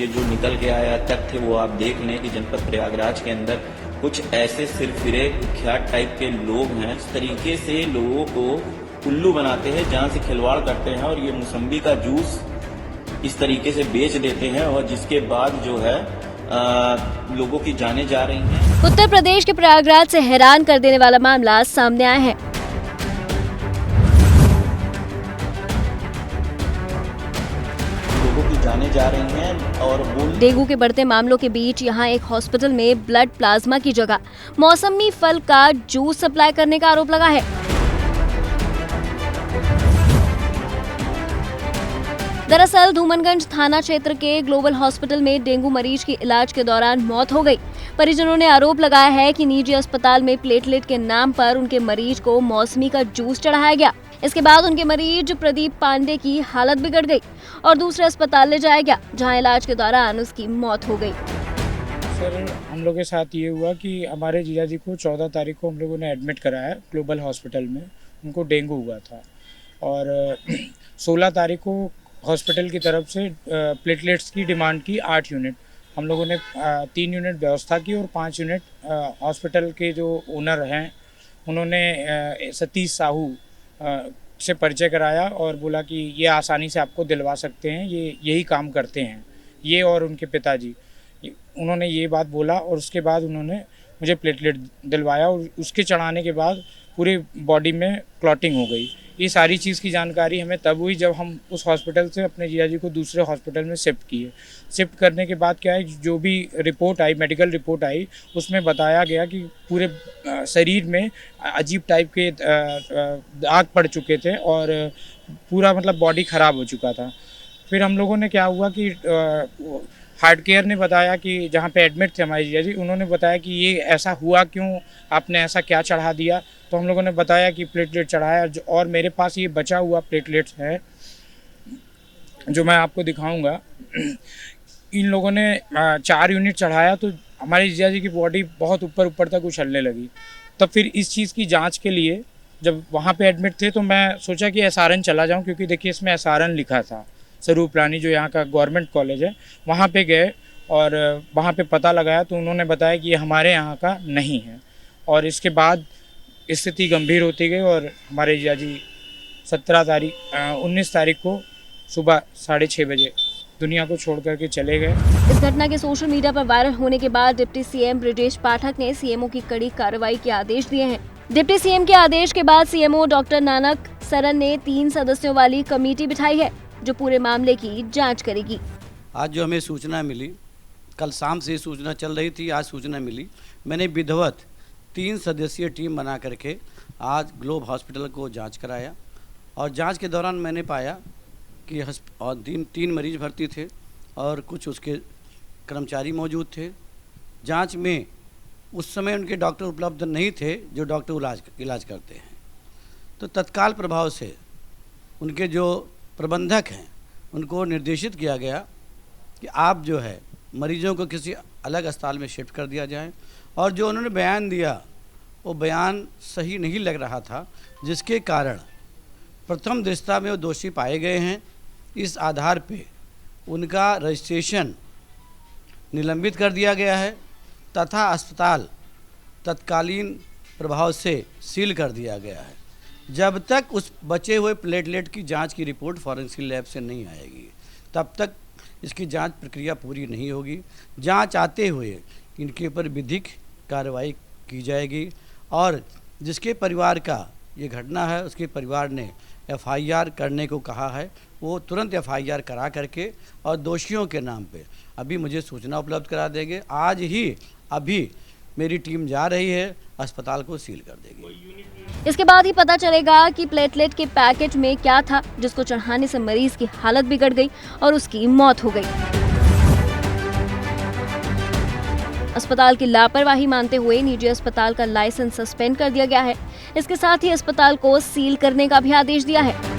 ये जो निकल के आया तथ्य वो आप देख लें कि जनपद प्रयागराज के अंदर कुछ ऐसे सिरफिरे कुख्यात टाइप के लोग हैं, इस तरीके से लोगों को उल्लू बनाते हैं, जान से खिलवाड़ करते हैं और ये मौसम्बी का जूस इस तरीके से बेच देते हैं और जिसके बाद जो है लोगों की जानें जा रही हैं। उत्तर प्रदेश के प्रयागराज से हैरान कर देने वाला मामला सामने आया है। लोगों की जानें जा रही हैं और डेंगू के बढ़ते मामलों के बीच यहां एक हॉस्पिटल में ब्लड प्लाज्मा की जगह मौसमी फल का जूस सप्लाई करने का आरोप लगा है। दरअसल धूमनगंज थाना क्षेत्र के ग्लोबल हॉस्पिटल में डेंगू मरीज की इलाज के दौरान मौत हो गई। परिजनों ने आरोप लगाया है कि निजी अस्पताल में प्लेटलेट के नाम पर उनके मरीज को मौसमी का जूस चढ़ाया गया। इसके बाद उनके मरीज प्रदीप पांडे की हालत बिगड़ गई और दूसरे अस्पताल ले जाया गया, जहां इलाज के दौरान उसकी मौत हो गई। सर, हम लोग के साथ ये हुआ कि हमारे जीजा जी को 14 तारीख को हम लोगों ने एडमिट कराया ग्लोबल हॉस्पिटल में। उनको डेंगू हुआ था और 16 तारीख को हॉस्पिटल की तरफ से प्लेटलेट्स की डिमांड की 8 यूनिट। हम लोगों ने 3 यूनिट व्यवस्था की और 5 यूनिट हॉस्पिटल के जो ओनर हैं उन्होंने सतीश साहू से परिचय कराया और बोला कि ये आसानी से आपको दिलवा सकते हैं, ये यही काम करते हैं, ये और उनके पिताजी। उन्होंने ये बात बोला और उसके बाद उन्होंने मुझे प्लेटलेट दिलवाया और उसके चढ़ाने के बाद पूरी बॉडी में क्लॉटिंग हो गई। ये सारी चीज़ की जानकारी हमें तब हुई जब हम उस हॉस्पिटल से अपने जीजा जी को दूसरे हॉस्पिटल में शिफ्ट किए। शिफ्ट करने के बाद क्या है, जो भी रिपोर्ट आई, मेडिकल रिपोर्ट आई, उसमें बताया गया कि पूरे शरीर में अजीब टाइप के दाग पड़ चुके थे और पूरा मतलब बॉडी ख़राब हो चुका था। फिर हम लोगों ने क्या हुआ कि हार्ट केयर ने बताया कि जहाँ पे एडमिट थे हमारे जीजा जी, उन्होंने बताया कि ये ऐसा हुआ क्यों, आपने ऐसा क्या चढ़ा दिया। तो हम लोगों ने बताया कि प्लेटलेट चढ़ाया और मेरे पास ये बचा हुआ प्लेटलेट्स है जो मैं आपको दिखाऊंगा। इन लोगों ने 4 यूनिट चढ़ाया तो हमारे जीजा जी की बॉडी बहुत ऊपर तक उछलने लगी। तब फिर इस चीज़ की जांच के लिए जब वहाँ पे एडमिट थे तो मैं सोचा कि SRN चला जाऊँ, क्योंकि देखिए इसमें SRN लिखा था। स्वरूप रानी जो यहाँ का गवर्नमेंट कॉलेज है, वहाँ पे गए और वहाँ पे पता लगाया तो उन्होंने बताया कि ये हमारे यहाँ का नहीं है। और इसके बाद स्थिति गंभीर होती गई और हमारे जीजा जी 19 तारीख को सुबह 6:30 बजे दुनिया को छोड़ करके चले गए। इस घटना के सोशल मीडिया पर वायरल होने के बाद डिप्टी सीएम ब्रजेश पाठक ने सीएमओ की कड़ी कार्रवाई के आदेश दिए हैं। डिप्टी सीएम के आदेश के बाद सीएमओ डॉक्टर नानक सरन ने 3 सदस्यों वाली कमेटी बिठाई है जो पूरे मामले की जांच करेगी। आज जो हमें सूचना मिली, कल शाम से सूचना चल रही थी, आज सूचना मिली, मैंने विधिवत 3 सदस्यीय टीम बना करके आज ग्लोब हॉस्पिटल को जांच कराया और जांच के दौरान मैंने पाया कि 3 मरीज भर्ती थे और कुछ उसके कर्मचारी मौजूद थे। जांच में उस समय उनके डॉक्टर उपलब्ध नहीं थे जो डॉक्टर इलाज करते हैं। तो तत्काल प्रभाव से उनके जो प्रबंधक हैं उनको निर्देशित किया गया कि आप जो है मरीजों को किसी अलग अस्पताल में शिफ्ट कर दिया जाए। और जो उन्होंने बयान दिया वो बयान सही नहीं लग रहा था, जिसके कारण प्रथम दृष्टया में वो दोषी पाए गए हैं। इस आधार पे उनका रजिस्ट्रेशन निलंबित कर दिया गया है तथा अस्पताल तत्कालीन प्रभाव से सील कर दिया गया है जब तक उस बचे हुए प्लेटलेट की जांच की रिपोर्ट फॉरेंसिक लैब से नहीं आएगी, तब तक इसकी जांच प्रक्रिया पूरी नहीं होगी। जांच आते हुए इनके ऊपर विधिक कार्रवाई की जाएगी और जिसके परिवार का ये घटना है उसके परिवार ने FIR करने को कहा है, वो तुरंत FIR करा करके और दोषियों के नाम पे अभी मुझे सूचना उपलब्ध करा देंगे। आज ही अभी मेरी टीम जा रही है, अस्पताल को सील कर देगी। इसके बाद ही पता चलेगा कि प्लेटलेट के पैकेज में क्या था जिसको चढ़ाने से मरीज की हालत बिगड़ गई और उसकी मौत हो गई। अस्पताल की लापरवाही मानते हुए निजी अस्पताल का लाइसेंस सस्पेंड कर दिया गया है। इसके साथ ही अस्पताल को सील करने का भी आदेश दिया है।